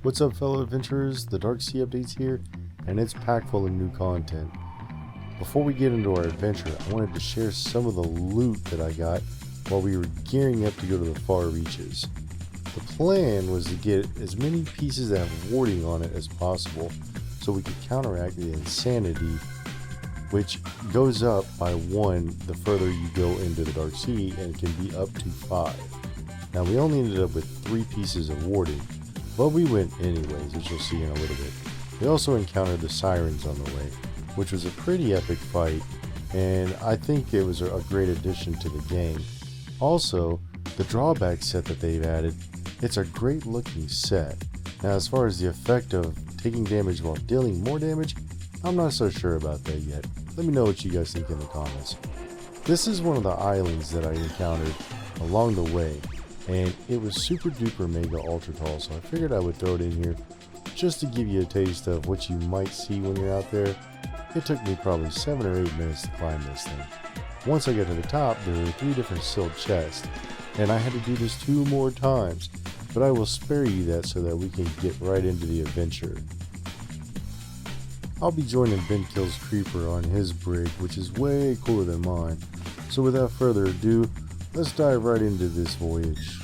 What's up, fellow adventurers? The Dark Sea Updates here, and it's packed full of new content. Before we get into our adventure, I wanted to share some of the loot that I got while we were gearing up to go to the far reaches. The plan was to get as many pieces that have warding on it as possible so we could counteract the insanity, which goes up by 1 the further you go into the Dark Sea, and can be up to 5. Now, we only ended up with 3 pieces of warding, but we went anyways, as you'll see in a little bit. We also encountered the Sirens on the way, which was a pretty epic fight, and I think it was a great addition to the game. Also, the drawback set that they've added, it's a great looking set. Now, as far as the effect of taking damage while dealing more damage, I'm not so sure about that yet. Let me know what you guys think in the comments. This is one of the islands that I encountered along the way, and it was super duper mega ultra tall, so I figured I would throw it in here just to give you a taste of what you might see when you're out there. It took me probably 7 or 8 minutes to climb this thing. Once I got to the top, there were 3 different sealed chests, and I had to do this 2 more times, but I will spare you that so that we can get right into the adventure. I'll be joining Ben Kill's Creeper on his brig, which is way cooler than mine, so without further ado, let's dive right into this voyage.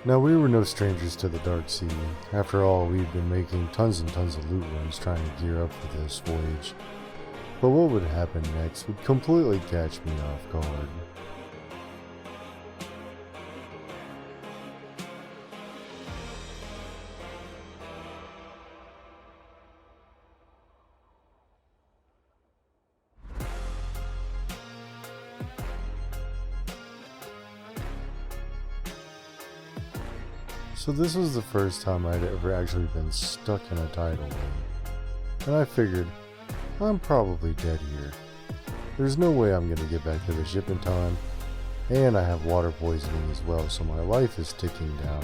Now, we were no strangers to the Dark Sea. After all, we'd been making tons and tons of loot runs trying to gear up for this voyage. But what would happen next would completely catch me off guard. So this was the first time I'd ever actually been stuck in a tidal wave, and I figured, I'm probably dead here. There's no way I'm going to get back to the ship in time, and I have water poisoning as well, so my life is ticking down.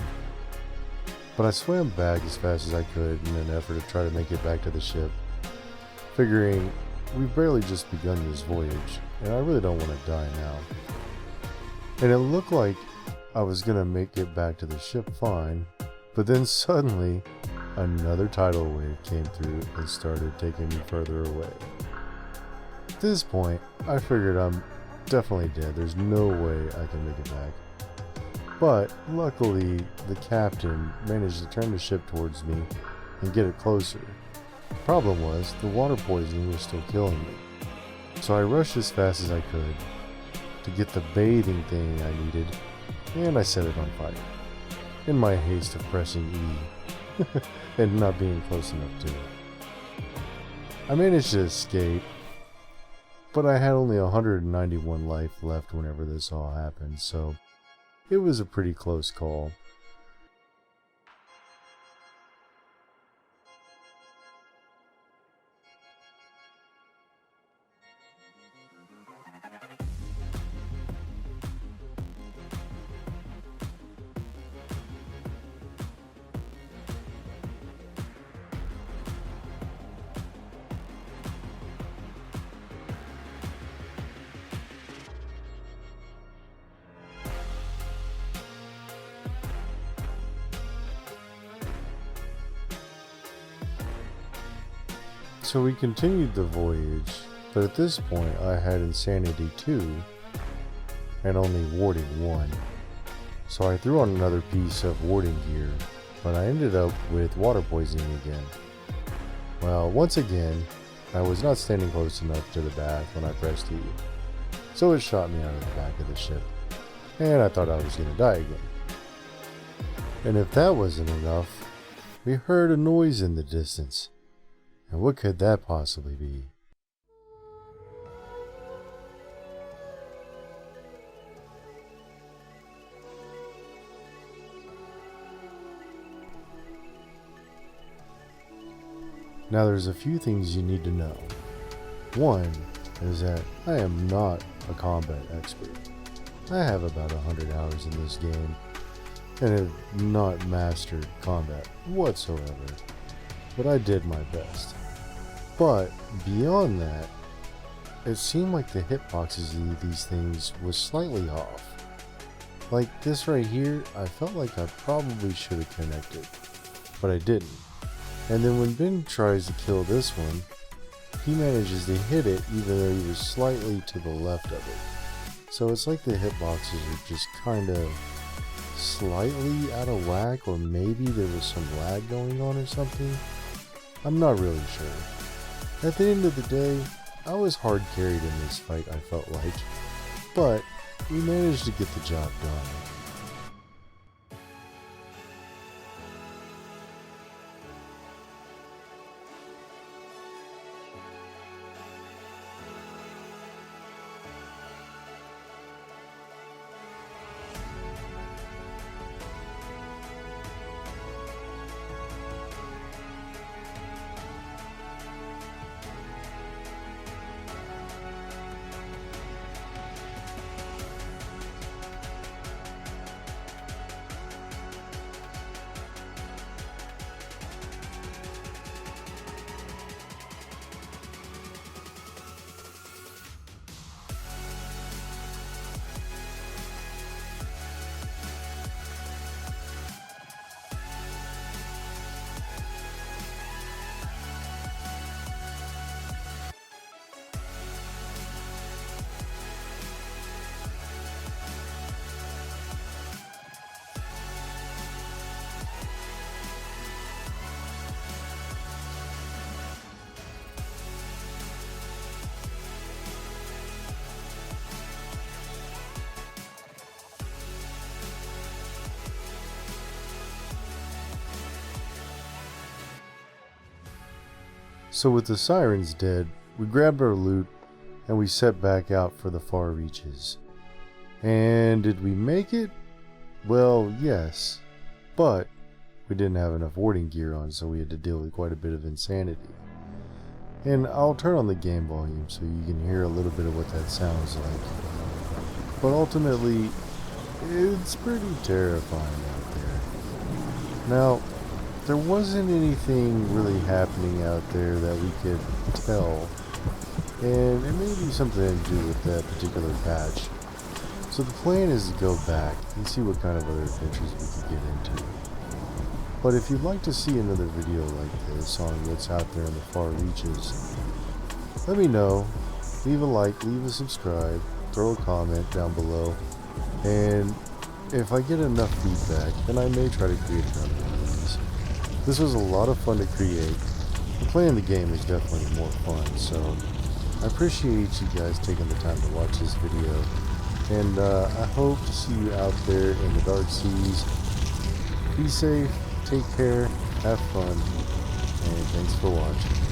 But I swam back as fast as I could in an effort to try to make it back to the ship, figuring we've barely just begun this voyage, and I really don't want to die now. And it looked like I was gonna make it back to the ship fine, but then suddenly another tidal wave came through and started taking me further away. At this point, I figured I'm definitely dead. There's no way I can make it back. But luckily, the captain managed to turn the ship towards me and get it closer. The problem was, the water poisoning was still killing me. So I rushed as fast as I could to get the bathing thing I needed, and I set it on fire, in my haste of pressing E, and not being close enough to it. I managed to escape, but I had only 191 life left whenever this all happened, so it was a pretty close call. So we continued the voyage, but at this point I had Insanity 2 and only Warding 1. So I threw on another piece of warding gear, but I ended up with water poisoning again. Well, once again, I was not standing close enough to the bath when I pressed E, so it shot me out of the back of the ship, and I thought I was going to die again. And if that wasn't enough, we heard a noise in the distance. And what could that possibly be? Now there's a few things you need to know. One is that I am not a combat expert. I have about 100 hours in this game and have not mastered combat whatsoever, but I did my best. But beyond that, it seemed like the hitboxes of these things was slightly off. Like this right here, I felt like I probably should have connected, but I didn't. And then when Ben tries to kill this one, he manages to hit it even though he was slightly to the left of it. So it's like the hitboxes are just kind of slightly out of whack, or maybe there was some lag going on or something. I'm not really sure. At the end of the day, I was hard carried in this fight, I felt like, but we managed to get the job done. So with the Sirens dead, we grabbed our loot and we set back out for the far reaches. And did we make it? Well, yes, but we didn't have enough warding gear on, so we had to deal with quite a bit of insanity. And I'll turn on the game volume so you can hear a little bit of what that sounds like. But ultimately, it's pretty terrifying out there. Now, there wasn't anything really happening out there that we could tell, and it may be something to do with that particular patch. So the plan is to go back and see what kind of other adventures we could get into. But if you'd like to see another video like this on what's out there in the far reaches, let me know. Leave a like, leave a subscribe, throw a comment down below, and if I get enough feedback, then I may try to create another one of these. This was a lot of fun to create. Playing the game is definitely more fun, so I appreciate you guys taking the time to watch this video, and I hope to see you out there in the dark seas. Be safe, take care, have fun, and thanks for watching.